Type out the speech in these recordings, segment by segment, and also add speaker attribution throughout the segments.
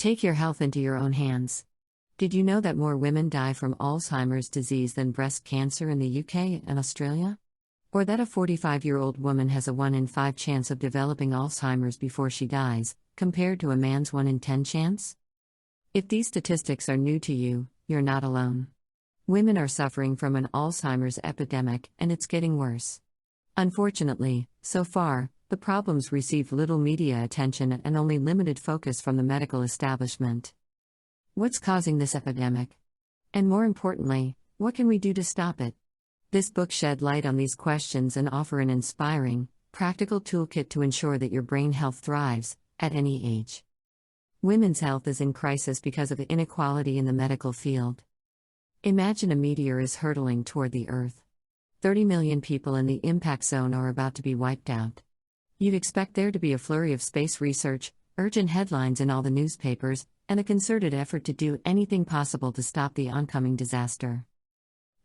Speaker 1: Take your health into your own hands. Did you know that more women die from Alzheimer's disease than breast cancer in the UK and Australia? Or that a 45-year-old woman has a 1 in 5 chance of developing Alzheimer's before she dies, compared to a man's 1 in 10 chance? If these statistics are new to you, you're not alone. Women are suffering from an Alzheimer's epidemic, and it's getting worse. Unfortunately, so far, the problems receive little media attention and only limited focus from the medical establishment. What's causing this epidemic? And more importantly, what can we do to stop it? This book shed light on these questions and offer an inspiring, practical toolkit to ensure that your brain health thrives, at any age. Women's health is in crisis because of inequality in the medical field. Imagine a meteor is hurtling toward the Earth. 30 million people in the impact zone are about to be wiped out. You'd expect there to be a flurry of space research, urgent headlines in all the newspapers, and a concerted effort to do anything possible to stop the oncoming disaster.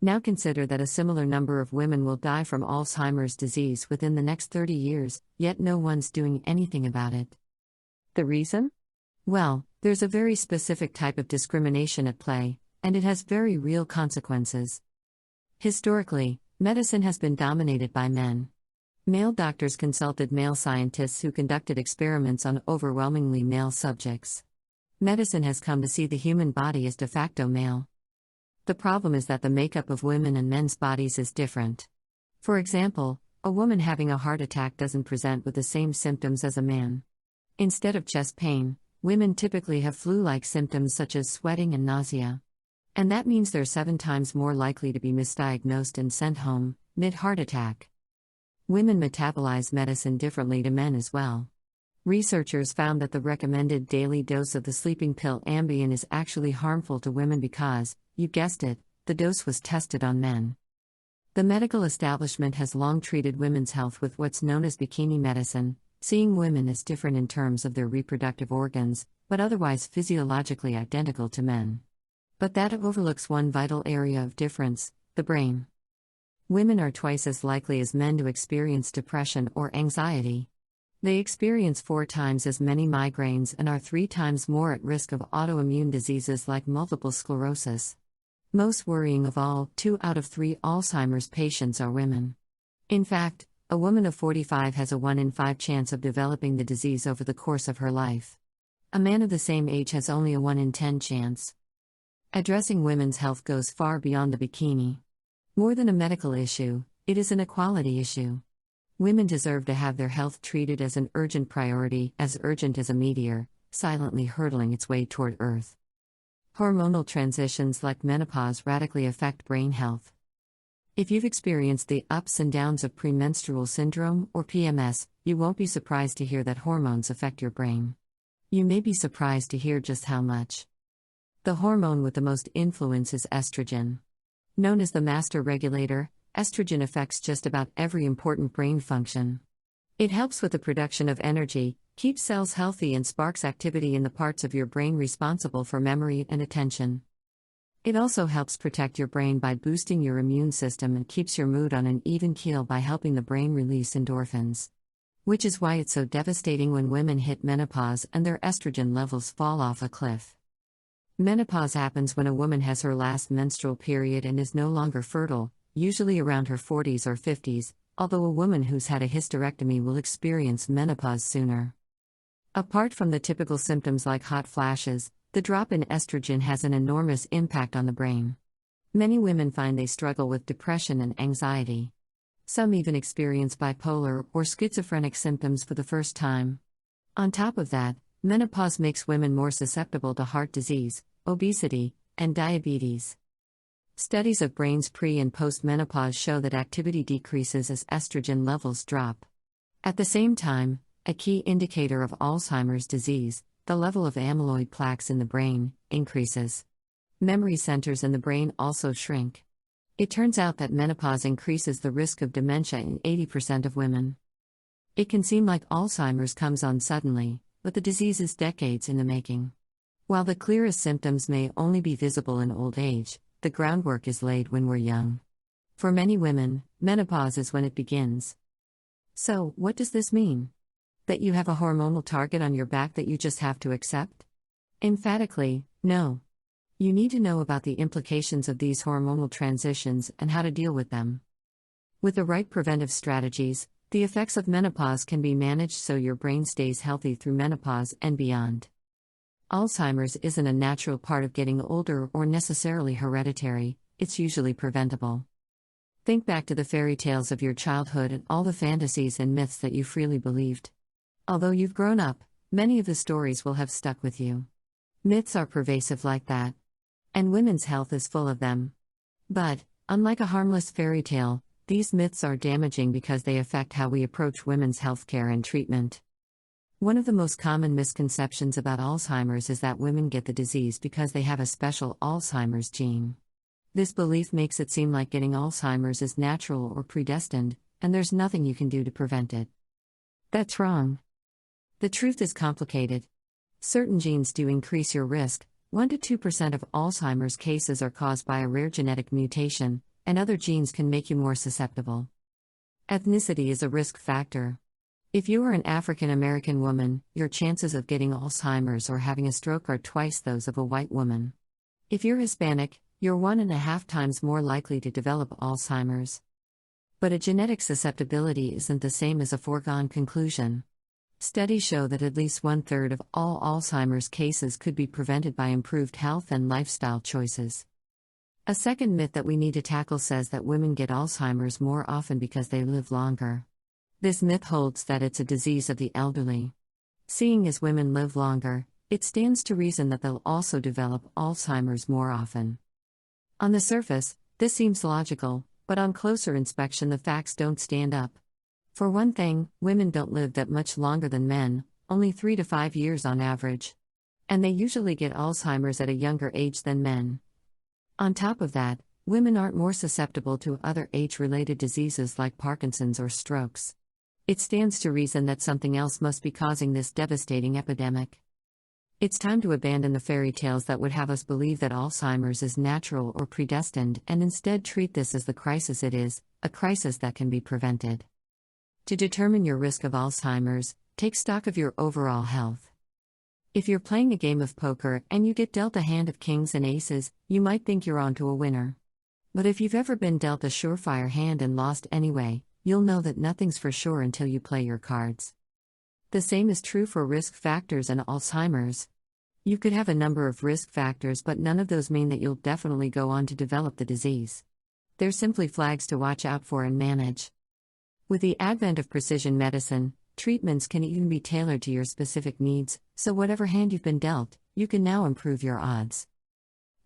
Speaker 1: Now consider that a similar number of women will die from Alzheimer's disease within the next 30 years, yet no one's doing anything about it. The reason? Well, there's a very specific type of discrimination at play, and it has very real consequences. Historically, medicine has been dominated by men. Male doctors consulted male scientists who conducted experiments on overwhelmingly male subjects. Medicine has come to see the human body as de facto male. The problem is that the makeup of women and men's bodies is different. For example, a woman having a heart attack doesn't present with the same symptoms as a man. Instead of chest pain, women typically have flu-like symptoms such as sweating and nausea. And that means they're 7 times more likely to be misdiagnosed and sent home, mid-heart attack. Women metabolize medicine differently to men as well. Researchers found that the recommended daily dose of the sleeping pill Ambien is actually harmful to women because, you guessed it, the dose was tested on men. The medical establishment has long treated women's health with what's known as bikini medicine, seeing women as different in terms of their reproductive organs, but otherwise physiologically identical to men. But that overlooks one vital area of difference: the brain. Women are twice as likely as men to experience depression or anxiety. They experience 4 times as many migraines and are 3 times more at risk of autoimmune diseases like multiple sclerosis. Most worrying of all, 2 out of 3 Alzheimer's patients are women. In fact, a woman of 45 has a 1 in 5 chance of developing the disease over the course of her life. A man of the same age has only a 1 in 10 chance. Addressing women's health goes far beyond the bikini. More than a medical issue, it is an equality issue. Women deserve to have their health treated as an urgent priority, as urgent as a meteor, silently hurtling its way toward Earth. Hormonal transitions like menopause radically affect brain health. If you've experienced the ups and downs of premenstrual syndrome, or PMS, you won't be surprised to hear that hormones affect your brain. You may be surprised to hear just how much. The hormone with the most influence is estrogen. Known as the master regulator, estrogen affects just about every important brain function. It helps with the production of energy, keeps cells healthy, and sparks activity in the parts of your brain responsible for memory and attention. It also helps protect your brain by boosting your immune system and keeps your mood on an even keel by helping the brain release endorphins. Which is why it's so devastating when women hit menopause and their estrogen levels fall off a cliff. Menopause happens when a woman has her last menstrual period and is no longer fertile, usually around her 40s or 50s, although a woman who's had a hysterectomy will experience menopause sooner. Apart from the typical symptoms like hot flashes, the drop in estrogen has an enormous impact on the brain. Many women find they struggle with depression and anxiety. Some even experience bipolar or schizophrenic symptoms for the first time. On top of that, menopause makes women more susceptible to heart disease, obesity, and diabetes. Studies of brains pre- and post-menopause show that activity decreases as estrogen levels drop. At the same time, a key indicator of Alzheimer's disease, the level of amyloid plaques in the brain, increases. Memory centers in the brain also shrink. It turns out that menopause increases the risk of dementia in 80% of women. It can seem like Alzheimer's comes on suddenly, but the disease is decades in the making. While the clearest symptoms may only be visible in old age, the groundwork is laid when we're young. For many women, menopause is when it begins. So, what does this mean? That you have a hormonal target on your back that you just have to accept? Emphatically, no. You need to know about the implications of these hormonal transitions and how to deal with them. With the right preventive strategies, the effects of menopause can be managed so your brain stays healthy through menopause and beyond. Alzheimer's isn't a natural part of getting older or necessarily hereditary, it's usually preventable. Think back to the fairy tales of your childhood and all the fantasies and myths that you freely believed. Although you've grown up, many of the stories will have stuck with you. Myths are pervasive like that. And women's health is full of them. But, unlike a harmless fairy tale, these myths are damaging because they affect how we approach women's healthcare and treatment. One of the most common misconceptions about Alzheimer's is that women get the disease because they have a special Alzheimer's gene. This belief makes it seem like getting Alzheimer's is natural or predestined, and there's nothing you can do to prevent it. That's wrong. The truth is complicated. Certain genes do increase your risk. 1 to 2% of Alzheimer's cases are caused by a rare genetic mutation, and other genes can make you more susceptible. Ethnicity is a risk factor. If you are an African American woman, your chances of getting Alzheimer's or having a stroke are twice those of a white woman. If you're Hispanic, you're 1.5 times more likely to develop Alzheimer's. But a genetic susceptibility isn't the same as a foregone conclusion. Studies show that at least 1/3 of all Alzheimer's cases could be prevented by improved health and lifestyle choices. A second myth that we need to tackle says that women get Alzheimer's more often because they live longer. This myth holds that it's a disease of the elderly. Seeing as women live longer, it stands to reason that they'll also develop Alzheimer's more often. On the surface, this seems logical, but on closer inspection the facts don't stand up. For one thing, women don't live that much longer than men, only 3 to 5 years on average. And they usually get Alzheimer's at a younger age than men. On top of that, women aren't more susceptible to other age-related diseases like Parkinson's or strokes. It stands to reason that something else must be causing this devastating epidemic. It's time to abandon the fairy tales that would have us believe that Alzheimer's is natural or predestined and instead treat this as the crisis it is, a crisis that can be prevented. To determine your risk of Alzheimer's, take stock of your overall health. If you're playing a game of poker and you get dealt a hand of kings and aces, you might think you're onto a winner. But if you've ever been dealt a surefire hand and lost anyway, you'll know that nothing's for sure until you play your cards. The same is true for risk factors and Alzheimer's. You could have a number of risk factors, but none of those mean that you'll definitely go on to develop the disease. They're simply flags to watch out for and manage. With the advent of precision medicine, treatments can even be tailored to your specific needs, so whatever hand you've been dealt, you can now improve your odds.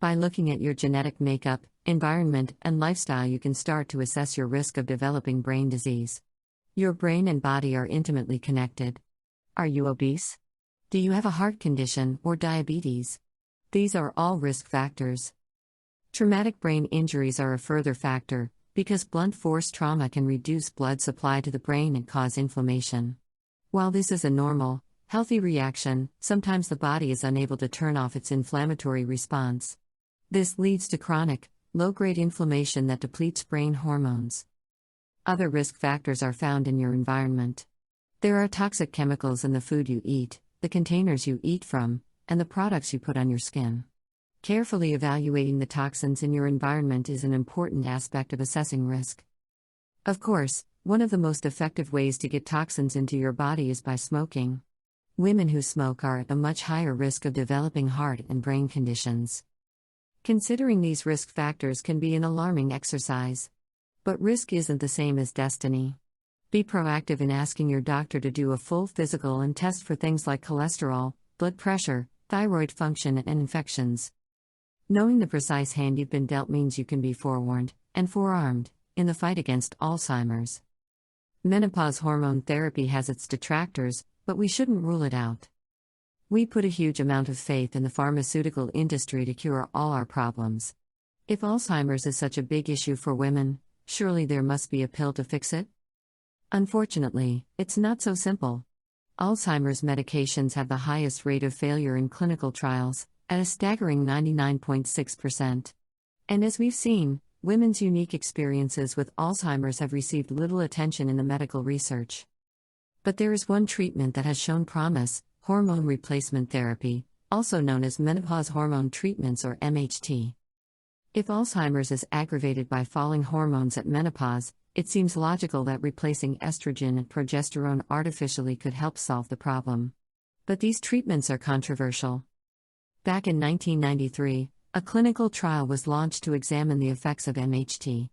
Speaker 1: By looking at your genetic makeup, environment, and lifestyle, you can start to assess your risk of developing brain disease. Your brain and body are intimately connected. Are you obese? Do you have a heart condition or diabetes? These are all risk factors. Traumatic brain injuries are a further factor, because blunt force trauma can reduce blood supply to the brain and cause inflammation. While this is a normal, healthy reaction, sometimes the body is unable to turn off its inflammatory response. This leads to chronic, low-grade inflammation that depletes brain hormones. Other risk factors are found in your environment. There are toxic chemicals in the food you eat, the containers you eat from, and the products you put on your skin. Carefully evaluating the toxins in your environment is an important aspect of assessing risk. Of course, one of the most effective ways to get toxins into your body is by smoking. Women who smoke are at a much higher risk of developing heart and brain conditions. Considering these risk factors can be an alarming exercise. But risk isn't the same as destiny. Be proactive in asking your doctor to do a full physical and test for things like cholesterol, blood pressure, thyroid function, and infections. Knowing the precise hand you've been dealt means you can be forewarned, and forearmed, in the fight against Alzheimer's. Menopause hormone therapy has its detractors, but we shouldn't rule it out. We put a huge amount of faith in the pharmaceutical industry to cure all our problems. If Alzheimer's is such a big issue for women, surely there must be a pill to fix it? Unfortunately, it's not so simple. Alzheimer's medications have the highest rate of failure in clinical trials, at a staggering 99.6%. And as we've seen, women's unique experiences with Alzheimer's have received little attention in the medical research. But there is one treatment that has shown promise: hormone replacement therapy, also known as menopause hormone treatments or MHT. If Alzheimer's is aggravated by falling hormones at menopause, it seems logical that replacing estrogen and progesterone artificially could help solve the problem. But these treatments are controversial. Back in 1993, a clinical trial was launched to examine the effects of MHT.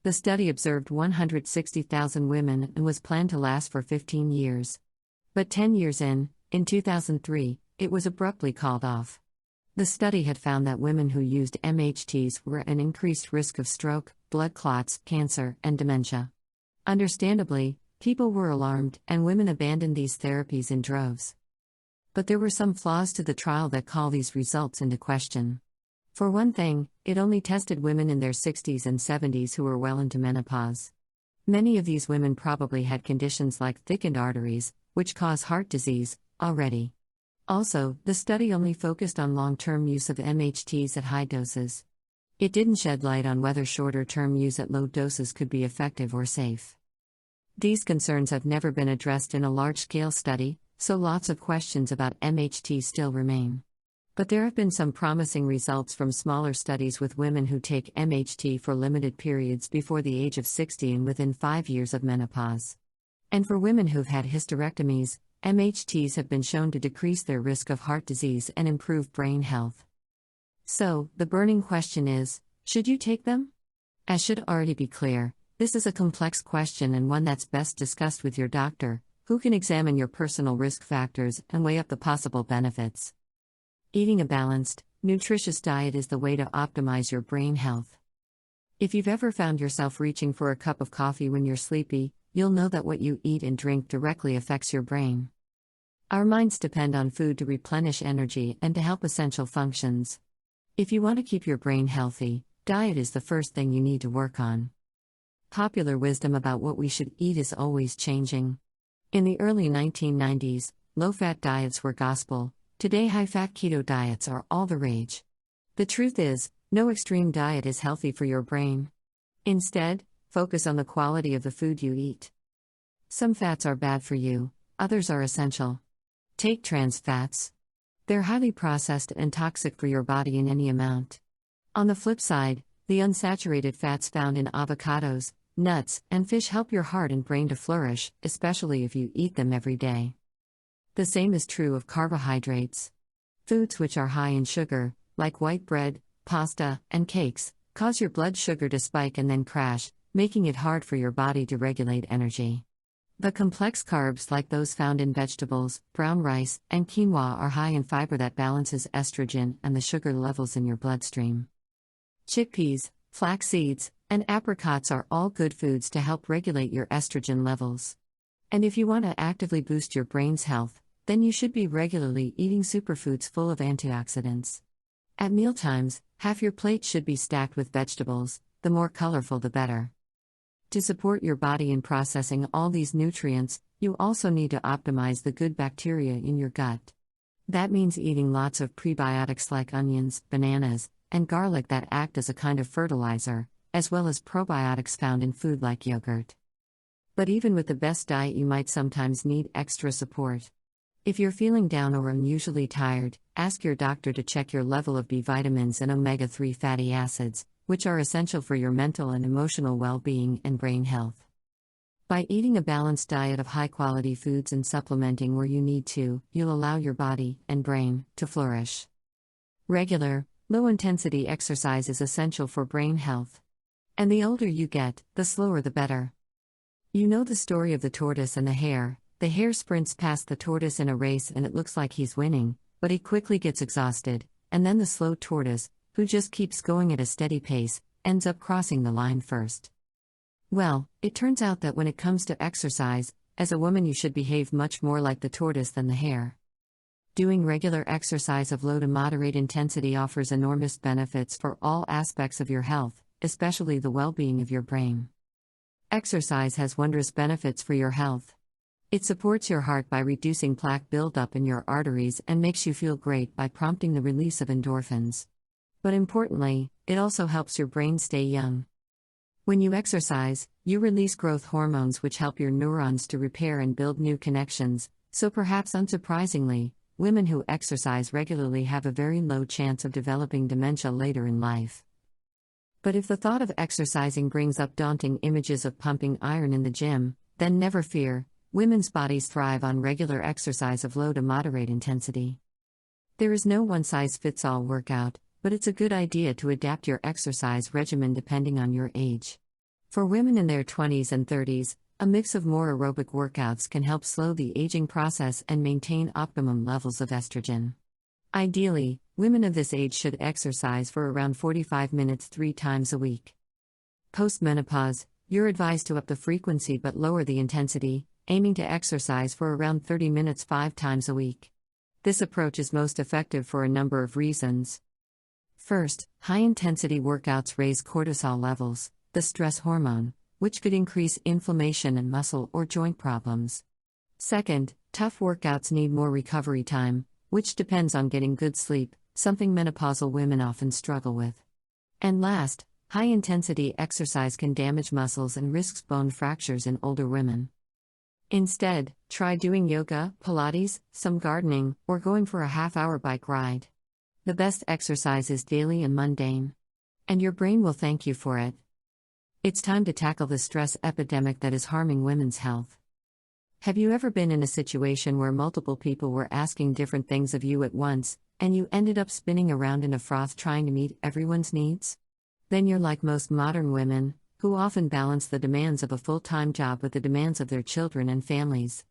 Speaker 1: The study observed 160,000 women and was planned to last for 15 years. But 10 years in 2003, it was abruptly called off. The study had found that women who used MHTs were at an increased risk of stroke, blood clots, cancer, and dementia. Understandably, people were alarmed, and women abandoned these therapies in droves. But there were some flaws to the trial that call these results into question. For one thing, it only tested women in their 60s and 70s who were well into menopause. Many of these women probably had conditions like thickened arteries, which cause heart disease, already. Also, the study only focused on long-term use of MHTs at high doses. It didn't shed light on whether shorter-term use at low doses could be effective or safe. These concerns have never been addressed in a large-scale study, so lots of questions about MHT still remain. But there have been some promising results from smaller studies with women who take MHT for limited periods before the age of 60 and within 5 years of menopause. And for women who've had hysterectomies, MHTs have been shown to decrease their risk of heart disease and improve brain health. So, the burning question is, should you take them? As should already be clear, this is a complex question and one that's best discussed with your doctor, who can examine your personal risk factors and weigh up the possible benefits. Eating a balanced, nutritious diet is the way to optimize your brain health. If you've ever found yourself reaching for a cup of coffee when you're sleepy, you'll know that what you eat and drink directly affects your brain. Our minds depend on food to replenish energy and to help essential functions. If you want to keep your brain healthy, diet is the first thing you need to work on. Popular wisdom about what we should eat is always changing. In the early 1990s, low-fat diets were gospel. Today high-fat keto diets are all the rage. The truth is, no extreme diet is healthy for your brain. Instead, focus on the quality of the food you eat. Some fats are bad for you, others are essential. Take trans fats. They're highly processed and toxic for your body in any amount. On the flip side, the unsaturated fats found in avocados, nuts, and fish help your heart and brain to flourish, especially if you eat them every day. The same is true of carbohydrates. Foods which are high in sugar, like white bread, pasta, and cakes, cause your blood sugar to spike and then crash, making it hard for your body to regulate energy. But complex carbs like those found in vegetables, brown rice, and quinoa are high in fiber that balances estrogen and the sugar levels in your bloodstream. Chickpeas, flax seeds, and apricots are all good foods to help regulate your estrogen levels. And if you want to actively boost your brain's health, then you should be regularly eating superfoods full of antioxidants. At mealtimes, half your plate should be stacked with vegetables, the more colorful the better. To support your body in processing all these nutrients, you also need to optimize the good bacteria in your gut. That means eating lots of prebiotics like onions, bananas, and garlic that act as a kind of fertilizer, as well as probiotics found in food like yogurt. But even with the best diet, you might sometimes need extra support. If you're feeling down or unusually tired, ask your doctor to check your level of B vitamins and omega-3 fatty acids, which are essential for your mental and emotional well-being and brain health. By eating a balanced diet of high-quality foods and supplementing where you need to, you'll allow your body and brain to flourish. Regular, low-intensity exercise is essential for brain health. And the older you get, the slower the better. You know the story of the tortoise and the hare. The hare sprints past the tortoise in a race and it looks like he's winning, but he quickly gets exhausted, and then the slow tortoise, who just keeps going at a steady pace, ends up crossing the line first. Well, it turns out that when it comes to exercise, as a woman you should behave much more like the tortoise than the hare. Doing regular exercise of low to moderate intensity offers enormous benefits for all aspects of your health, especially the well-being of your brain. Exercise has wondrous benefits for your health. It supports your heart by reducing plaque buildup in your arteries and makes you feel great by prompting the release of endorphins. But importantly, it also helps your brain stay young. When you exercise, you release growth hormones which help your neurons to repair and build new connections, so perhaps unsurprisingly, women who exercise regularly have a very low chance of developing dementia later in life. But if the thought of exercising brings up daunting images of pumping iron in the gym, then never fear, women's bodies thrive on regular exercise of low to moderate intensity. There is no one-size-fits-all workout, but it's a good idea to adapt your exercise regimen depending on your age. For women in their 20s and 30s, a mix of more aerobic workouts can help slow the aging process and maintain optimum levels of estrogen. Ideally, women of this age should exercise for around 45 minutes 3 times a week. Post-menopause, you're advised to up the frequency but lower the intensity, aiming to exercise for around 30 minutes 5 times a week. This approach is most effective for a number of reasons. First, high-intensity workouts raise cortisol levels, the stress hormone, which could increase inflammation and muscle or joint problems. Second, tough workouts need more recovery time, which depends on getting good sleep, something menopausal women often struggle with. And last, high-intensity exercise can damage muscles and risks bone fractures in older women. Instead, try doing yoga, Pilates, some gardening, or going for a half-hour bike ride. The best exercise is daily and mundane. And your brain will thank you for it. It's time to tackle the stress epidemic that is harming women's health. Have you ever been in a situation where multiple people were asking different things of you at once, and you ended up spinning around in a froth trying to meet everyone's needs? Then you're like most modern women, who often balance the demands of a full-time job with the demands of their children and families.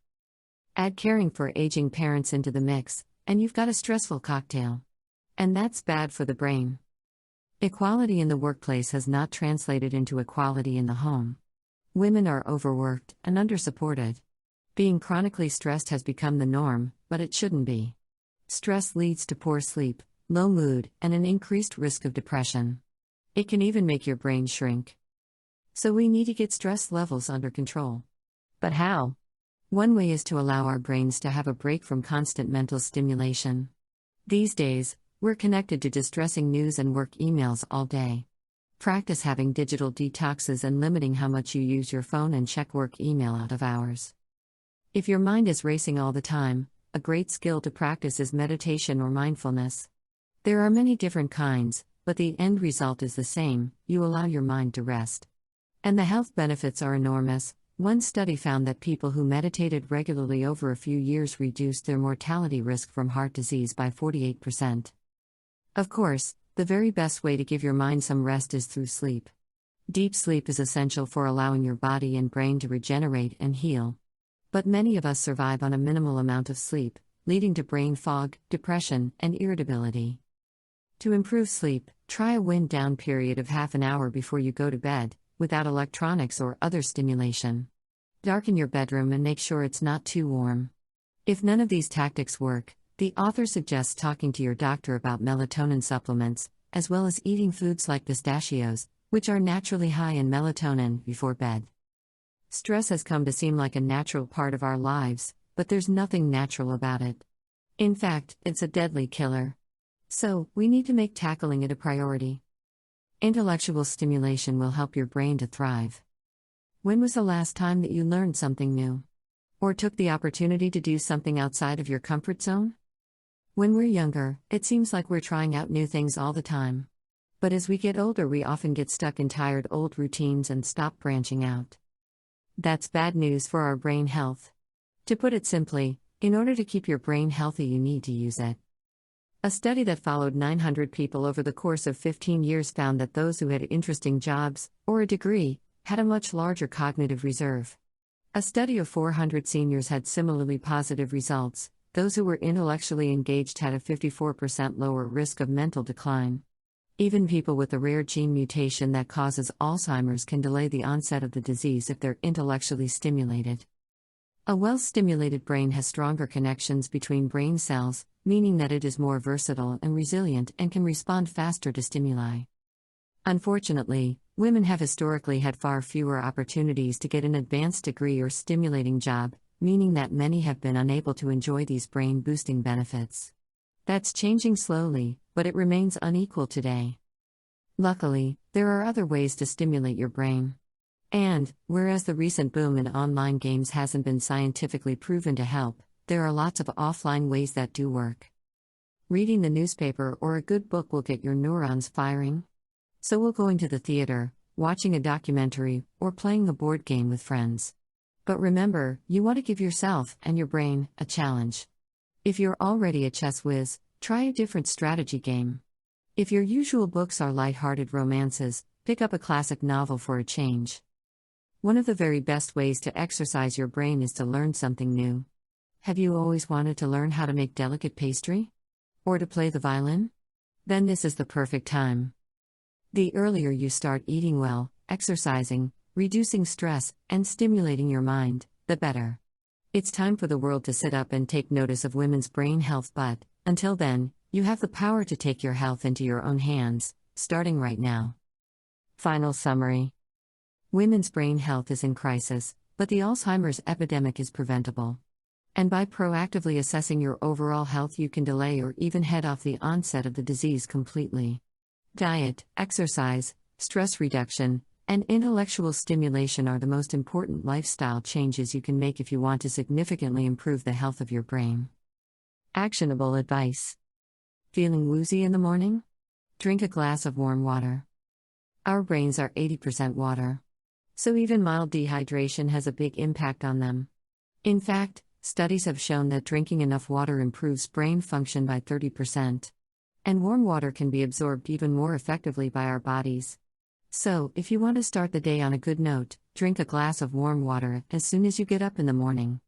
Speaker 1: Add caring for aging parents into the mix, and you've got a stressful cocktail. And that's bad for the brain. Equality in the workplace has not translated into equality in the home. Women are overworked and undersupported. Being chronically stressed has become the norm, but it shouldn't be. Stress leads to poor sleep, low mood, and an increased risk of depression. It can even make your brain shrink. So we need to get stress levels under control. But how? One way is to allow our brains to have a break from constant mental stimulation. These days, we're connected to distressing news and work emails all day. Practice having digital detoxes and limiting how much you use your phone and check work email out of hours. If your mind is racing all the time, a great skill to practice is meditation or mindfulness. There are many different kinds, but the end result is the same: you allow your mind to rest. And the health benefits are enormous. One study found that people who meditated regularly over a few years reduced their mortality risk from heart disease by 48%. Of course, the very best way to give your mind some rest is through sleep. Deep sleep is essential for allowing your body and brain to regenerate and heal. But many of us survive on a minimal amount of sleep, leading to brain fog, depression, and irritability. To improve sleep, try a wind-down period of half an hour before you go to bed, without electronics or other stimulation. Darken your bedroom and make sure it's not too warm. If none of these tactics work, the author suggests talking to your doctor about melatonin supplements, as well as eating foods like pistachios, which are naturally high in melatonin, before bed. Stress has come to seem like a natural part of our lives, but there's nothing natural about it. In fact, it's a deadly killer. So, we need to make tackling it a priority. Intellectual stimulation will help your brain to thrive. When was the last time that you learned something new? Or took the opportunity to do something outside of your comfort zone? When we're younger, it seems like we're trying out new things all the time. But as we get older, we often get stuck in tired old routines and stop branching out. That's bad news for our brain health. To put it simply, in order to keep your brain healthy, you need to use it. A study that followed 900 people over the course of 15 years found that those who had interesting jobs, or a degree, had a much larger cognitive reserve. A study of 400 seniors had similarly positive results. Those who were intellectually engaged had a 54% lower risk of mental decline. Even people with a rare gene mutation that causes Alzheimer's can delay the onset of the disease if they're intellectually stimulated. A well-stimulated brain has stronger connections between brain cells, meaning that it is more versatile and resilient and can respond faster to stimuli. Unfortunately, women have historically had far fewer opportunities to get an advanced degree or stimulating job, meaning that many have been unable to enjoy these brain-boosting benefits. That's changing slowly, but it remains unequal today. Luckily, there are other ways to stimulate your brain. And, whereas the recent boom in online games hasn't been scientifically proven to help, there are lots of offline ways that do work. Reading the newspaper or a good book will get your neurons firing. So will going to the theater, watching a documentary, or playing a board game with friends. But remember, you want to give yourself and your brain a challenge. If you're already a chess whiz, try a different strategy game. If your usual books are light-hearted romances, pick up a classic novel for a change. One of the very best ways to exercise your brain is to learn something new. Have you always wanted to learn how to make delicate pastry? Or to play the violin? Then this is the perfect time. The earlier you start eating well, exercising, reducing stress, and stimulating your mind, the better. It's time for the world to sit up and take notice of women's brain health, but, until then, you have the power to take your health into your own hands, starting right now. Final summary. Women's brain health is in crisis, but the Alzheimer's epidemic is preventable. And by proactively assessing your overall health, you can delay or even head off the onset of the disease completely. Diet, exercise, stress reduction, and intellectual stimulation are the most important lifestyle changes you can make if you want to significantly improve the health of your brain. Actionable advice. Feeling woozy in the morning? Drink a glass of warm water. Our brains are 80% water. So even mild dehydration has a big impact on them. In fact, studies have shown that drinking enough water improves brain function by 30%. And warm water can be absorbed even more effectively by our bodies. So, if you want to start the day on a good note, drink a glass of warm water as soon as you get up in the morning.